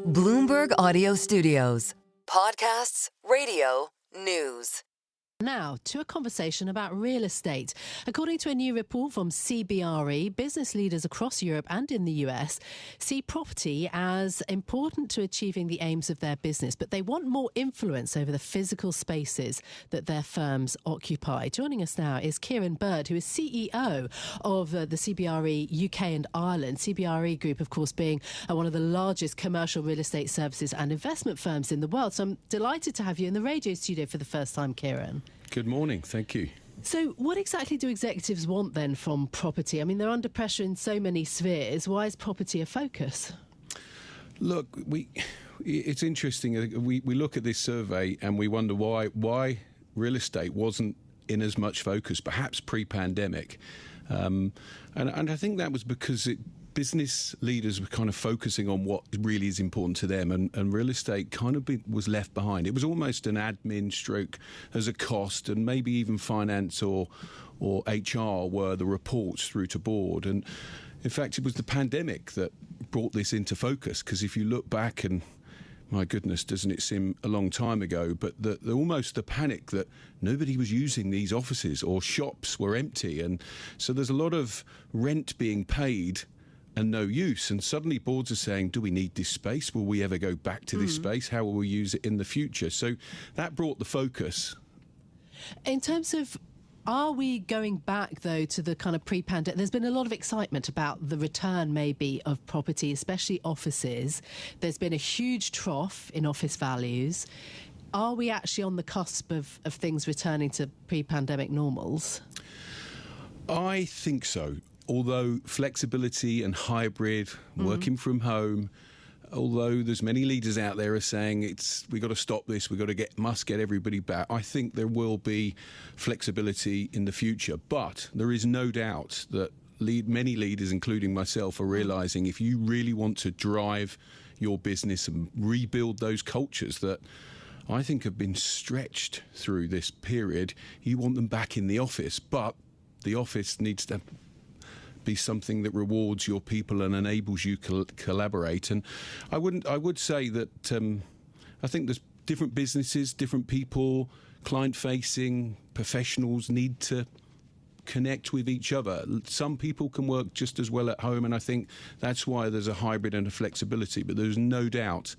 Bloomberg Audio Studios. Podcasts, radio, news. Now, to a conversation about real estate. According to a new report from CBRE, business leaders across Europe and in the US see property as important to achieving the aims of their business, but they want more influence over the physical spaces that their firms occupy. Joining us now is Ciaran Bird, who is CEO of the CBRE UK and Ireland. CBRE Group, of course, being one of the largest commercial real estate services and investment firms in the world. So I'm delighted to have you in the radio studio for the first time, Ciaran. Good morning. Thank you. So what exactly do executives want then from property? I mean, they're under pressure in so many spheres. Why is property a focus? Look, it's interesting. We look at this survey and we wonder why real estate wasn't in as much focus, perhaps pre-pandemic. And I think that was because business leaders were kind of focusing on what really is important to them, and real estate kind of was left behind. It was almost an admin stroke as a cost, and maybe even finance or HR were the reports through to board. And in fact, it was the pandemic that brought this into focus, because if you look back, and my goodness, doesn't it seem a long time ago, but almost the panic that nobody was using these offices or shops were empty. And so there's a lot of rent being paid and no use. And suddenly boards are saying, do we need this space? Will we ever go back to this space? How will we use it in the future? So that brought the focus. In terms of, are we going back, though, to the kind of pre-pandemic? There's been a lot of excitement about the return, maybe, of property, especially offices. There's been a huge trough in office values. Are we actually on the cusp of things returning to pre-pandemic normals? I think so. Although flexibility and hybrid, working from home, although there's many leaders out there are saying we got to stop this, must get everybody back. I think there will be flexibility in the future, but there is no doubt that many leaders, including myself, are realising if you really want to drive your business and rebuild those cultures that I think have been stretched through this period, you want them back in the office, but the office needs to be something that rewards your people and enables you to collaborate. And I would say that I think there's different businesses, different people, client-facing professionals need to connect with each other. Some people can work just as well at home, and I think that's why there's a hybrid and a flexibility. But there's no doubt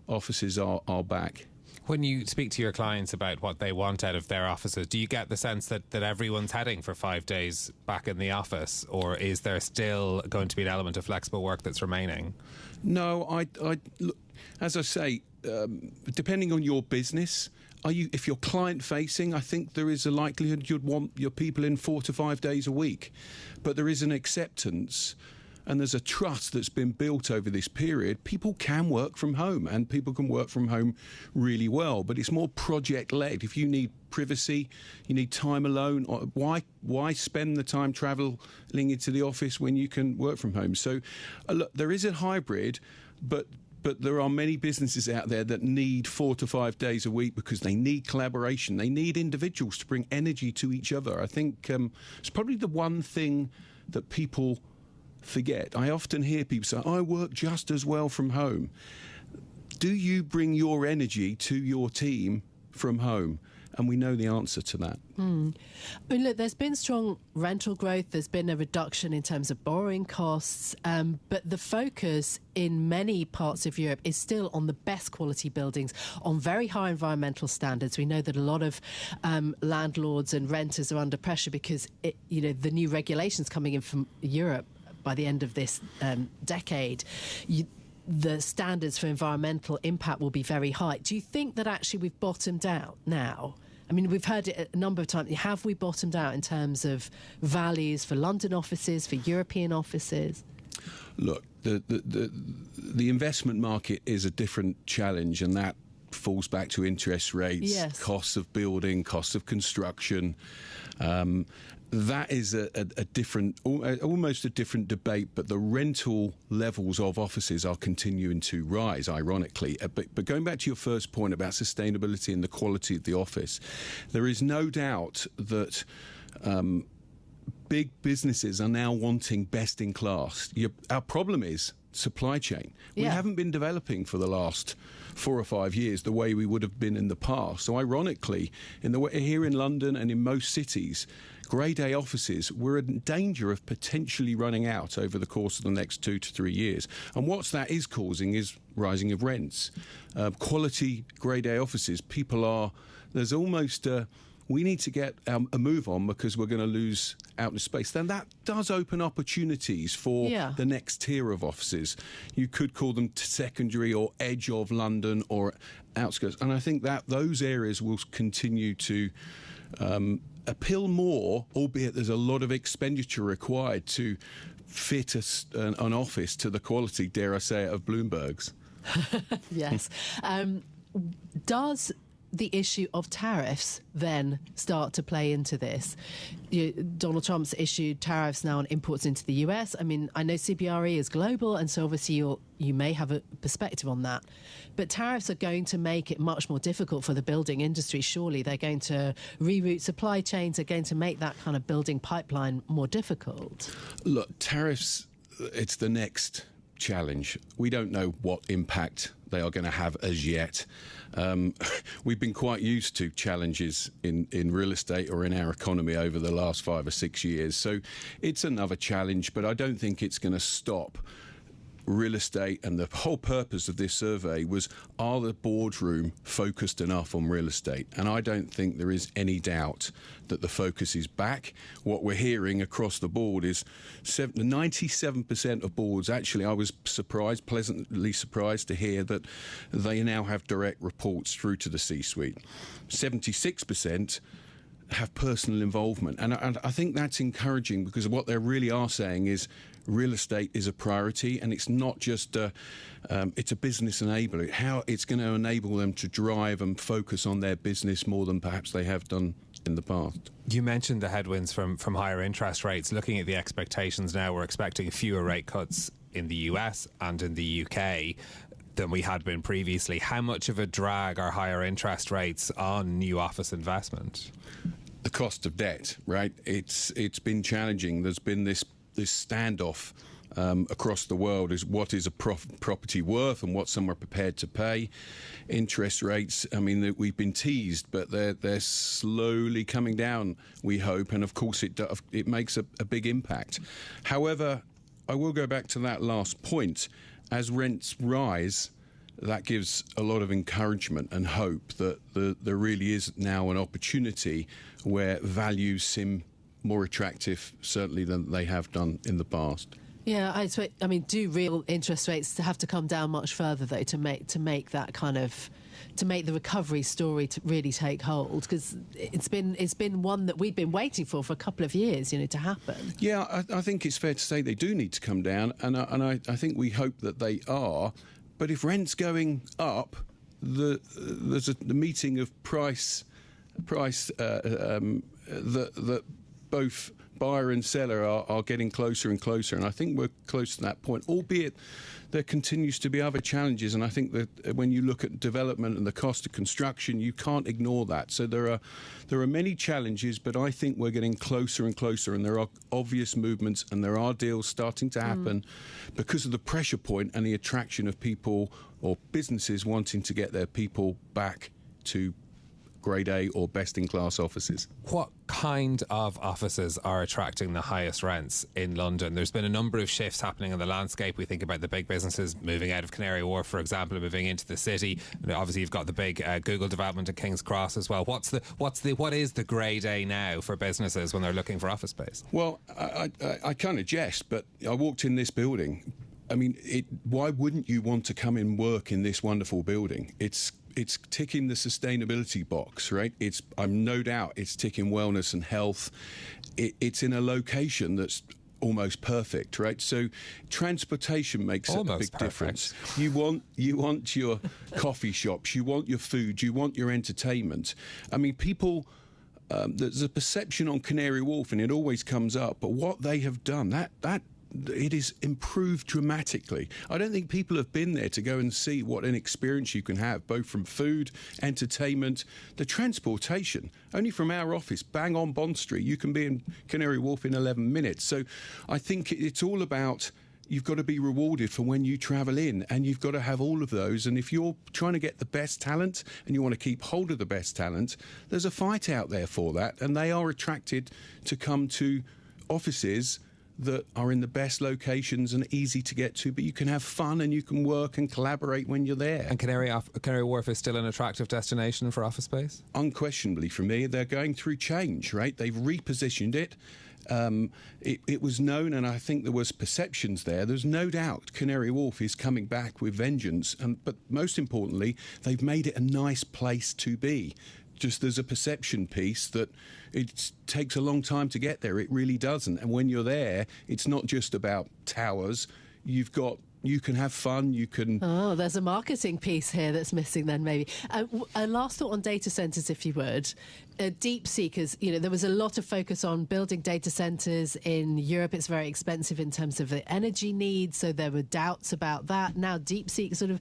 offices are back. When you speak to your clients about what they want out of their offices, do you get the sense that everyone's heading for 5 days back in the office, or is there still going to be an element of flexible work that's remaining? No, look, as I say, depending on your business, if you're client facing, I think there is a likelihood you'd want your people in 4 to 5 days a week, but there is an acceptance. And there's a trust that's been built over this period. People can work from home, and people can work from home really well, but it's more project-led. If you need privacy, you need time alone, why spend the time travelling into the office when you can work from home? So look, there is a hybrid, but there are many businesses out there that need 4 to 5 days a week because they need collaboration. They need individuals to bring energy to each other. I think it's probably the one thing that people forget. I often hear people say, I work just as well from home. Do you bring your energy to your team from home? And we know the answer to that. I mean, look, there's been strong rental growth. There's been a reduction in terms of borrowing costs. But the focus in many parts of Europe is still on the best quality buildings, on very high environmental standards. We know that a lot of landlords and renters are under pressure because, the new regulations coming in from Europe by the end of this decade, the standards for environmental impact will be very high. Do you think that actually we've bottomed out now? I mean, we've heard it a number of times. Have we bottomed out in terms of values for London offices, for European offices? Look, the investment market is a different challenge, and that falls back to interest rates, yes, costs of building, costs of construction. That is a different, almost a different debate, but the rental levels of offices are continuing to rise, ironically. But going back to your first point about sustainability and the quality of the office, there is no doubt that big businesses are now wanting best in class. Our problem is supply chain. We Yeah. haven't been developing for the last 4 or 5 years the way we would have been in the past. So ironically, here in London and in most cities, Grade A offices, we're in danger of potentially running out over the course of the next 2 to 3 years. And what that is causing is rising of rents. Quality Grade A offices, there's almost we need to get a move on because we're going to lose out in space. Then that does open opportunities for the next tier of offices. You could call them secondary or edge of London or outskirts. And I think that those areas will continue to appeal more, albeit there's a lot of expenditure required to fit an office to the quality, dare I say it, of Bloomberg's. Yes. Does the issue of tariffs then start to play into this? Donald Trump's issued tariffs now on imports into the US. I mean, I know CBRE is global, and so obviously you may have a perspective on that. But tariffs are going to make it much more difficult for the building industry, surely. They're going to reroute supply chains, they're going to make that kind of building pipeline more difficult. Look, tariffs, it's the next challenge. We don't know what impact they are going to have as yet. We've been quite used to challenges in real estate or in our economy over the last 5 or 6 years. So it's another challenge, but I don't think it's going to stop real estate. And the whole purpose of this survey was, are the boardroom focused enough on real estate? And I don't think there is any doubt that the focus is back. What we're hearing across the board is 97% of boards, actually I was pleasantly surprised to hear that they now have direct reports through to the C-suite. 76% have personal involvement. And I think that's encouraging, because what they really are saying is real estate is a priority, and it's not just it's a business enabler. How it's going to enable them to drive and focus on their business more than perhaps they have done in the past. You mentioned the headwinds from higher interest rates. Looking at the expectations now, we're expecting fewer rate cuts in the US and in the UK than we had been previously. How much of a drag are higher interest rates on new office investment? The cost of debt, right? It's been challenging. There's been this standoff across the world, is what is a property worth and what some are prepared to pay. Interest rates, I mean, we've been teased, but they're slowly coming down, we hope, and of course it makes a big impact. However, I will go back to that last point. As rents rise, that gives a lot of encouragement and hope that there really is now an opportunity where values seem more attractive, certainly, than they have done in the past. Yeah, I mean, do real interest rates have to come down much further, though, to make that kind of, to make the recovery story to really take hold? Because it's been one that we've been waiting for a couple of years, to happen. Yeah, I think it's fair to say they do need to come down, and I think we hope that they are. But if rent's going up, there's the meeting of price that both buyer and seller are getting closer and closer, and I think we're close to that point, albeit there continues to be other challenges. And I think that when you look at development and the cost of construction, you can't ignore that. So there are many challenges, but I think we're getting closer and closer, and there are obvious movements, and there are deals starting to happen because of the pressure point and the attraction of people or businesses wanting to get their people back to Grade A or best-in-class offices. What kind of offices are attracting the highest rents in London? There's been a number of shifts happening in the landscape. We think about the big businesses moving out of Canary Wharf, for example, moving into the city. Obviously, you've got the big Google development at King's Cross as well. What is the Grade A now for businesses when they're looking for office space? Well, I kind of jest, but I walked in this building. I mean, why wouldn't you want to come and work in this wonderful building? It's ticking the sustainability box, right? I'm no doubt it's ticking wellness and health. It's in a location that's almost perfect, right? So transportation makes a big difference. You want your coffee shops, you want your food, you want your entertainment. I mean, people, there's a perception on Canary Wharf, and it always comes up, but what they have done, that it is improved dramatically. I don't think people have been there to go and see what an experience you can have, both from food, entertainment, the transportation. Only from our office, bang on Bond Street, you can be in Canary Wharf in 11 minutes. So I think it's all about you've got to be rewarded for when you travel in, and you've got to have all of those. And if you're trying to get the best talent and you want to keep hold of the best talent, there's a fight out there for that, and they are attracted to come to offices that are in the best locations and easy to get to, but you can have fun and you can work and collaborate when you're there. And Canary Wharf is still an attractive destination for office space? Unquestionably, for me, they're going through change, right? They've repositioned it. It was known, and I think there was perceptions there. There's no doubt Canary Wharf is coming back with vengeance, but most importantly, they've made it a nice place to be. Just there's a perception piece that it takes a long time to get there. It really doesn't. And when you're there, it's not just about towers. You can have fun, you can... Oh, there's a marketing piece here that's missing then, maybe. A last thought on data centres, if you would. Deep seekers, there was a lot of focus on building data centres in Europe. It's very expensive in terms of the energy needs, so there were doubts about that. Now DeepSeek sort of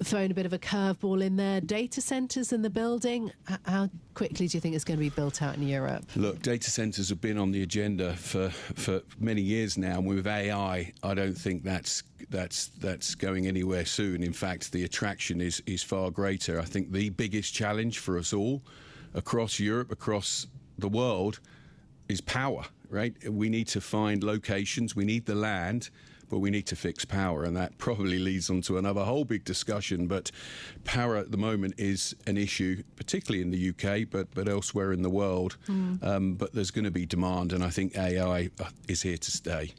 throwing a bit of a curveball in there. Data centres and the building, how quickly do you think it's going to be built out in Europe? Look, data centres have been on the agenda for many years now, and with AI, I don't think that's going anywhere soon. In fact, the attraction is far greater. I think the biggest challenge for us all across Europe, across the world, is power, right? We need to find locations, we need the land, but we need to fix power, and that probably leads on to another whole big discussion. But power at the moment is an issue, particularly in the UK, but elsewhere in the world. But there's going to be demand, and I think AI is here to stay.